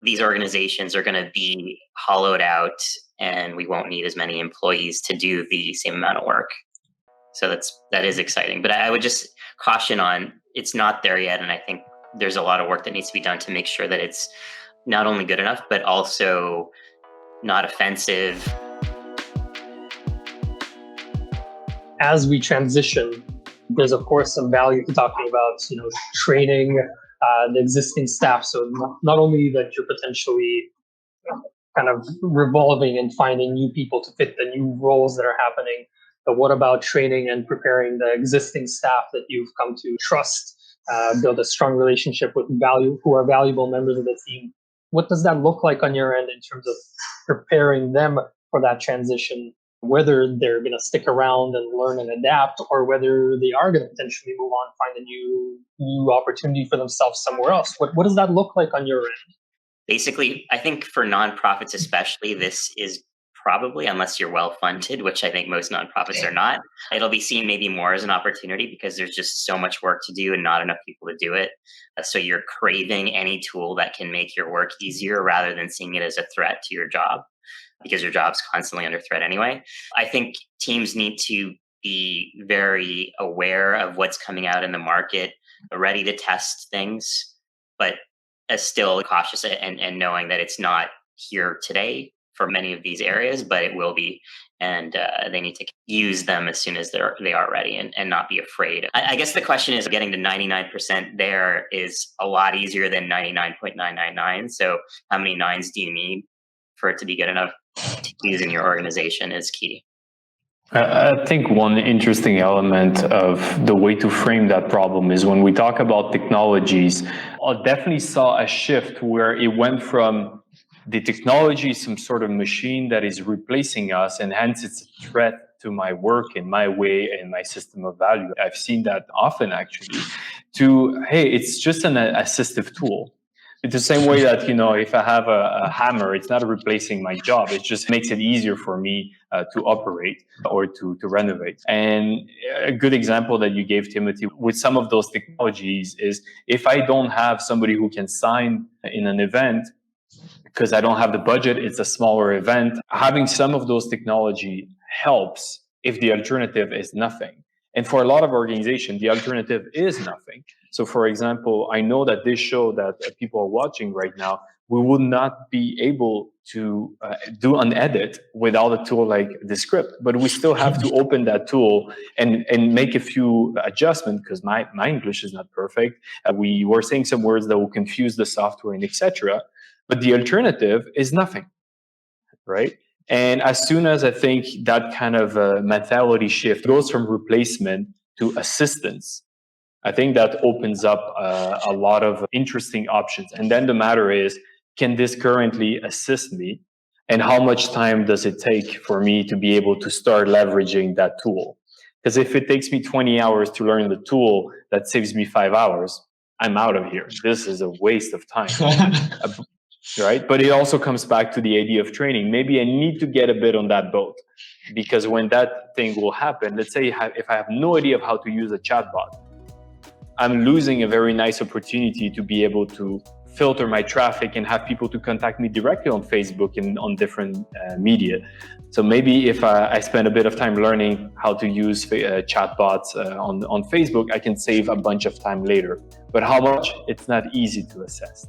these organizations are going to be hollowed out and we won't need as many employees to do the same amount of work. So that is exciting. But I would just caution on, it's not there yet. And I think there's a lot of work that needs to be done to make sure that it's not only good enough, but also not offensive. As we transition, there's of course some value to talking about, training the existing staff. So not only that you're potentially kind of revolving and finding new people to fit the new roles that are happening, but what about training and preparing the existing staff that you've come to trust, build a strong relationship with who are valuable members of the team? What does that look like on your end in terms of preparing them for that transition, whether they're going to stick around and learn and adapt, or whether they are going to potentially move on, find a new opportunity for themselves somewhere else? What does that look like on your end? Basically, I think for nonprofits especially, this is probably, unless you're well-funded, which I think most nonprofits are not, it'll be seen maybe more as an opportunity because there's just so much work to do and not enough people to do it. So you're craving any tool that can make your work easier rather than seeing it as a threat to your job, because your job's constantly under threat anyway. I think teams need to be very aware of what's coming out in the market, ready to test things, but still cautious and knowing that it's not here today for many of these areas, but it will be. And they need to use them as soon as they are ready and not be afraid. I guess the question is, getting to 99% there is a lot easier than 99.999. So how many nines do you need for it to be good enough to use in your organization is key. I think one interesting element of the way to frame that problem is when we talk about technologies, I definitely saw a shift where it went from the technology is some sort of machine that is replacing us, and hence it's a threat to my work and my way and my system of value. I've seen that often actually, to, hey, it's just an assistive tool. It's the same way that, if I have a hammer, it's not replacing my job. It just makes it easier for me to operate or to renovate. And a good example that you gave, Timothy, with some of those technologies is if I don't have somebody who can sign in an event, because I don't have the budget, it's a smaller event, having some of those technology helps if the alternative is nothing. And for a lot of organizations, the alternative is nothing. So for example, I know that this show that people are watching right now, we would not be able to do an edit without a tool like Descript, but we still have to open that tool and make a few adjustments because my English is not perfect. We were saying some words that will confuse the software and etc. But the alternative is nothing, right? And as soon as I think that kind of mentality shift goes from replacement to assistance, I think that opens up a lot of interesting options. And then the matter is, can this currently assist me? And how much time does it take for me to be able to start leveraging that tool? Because if it takes me 20 hours to learn the tool that saves me 5 hours, I'm out of here. This is a waste of time. Right? But it also comes back to the idea of training. Maybe I need to get a bit on that boat, because when that thing will happen, let's say if I have no idea of how to use a chatbot, I'm losing a very nice opportunity to be able to filter my traffic and have people to contact me directly on Facebook and on different media. So maybe if I spend a bit of time learning how to use chatbots on Facebook, I can save a bunch of time later. But how much? It's not easy to assess.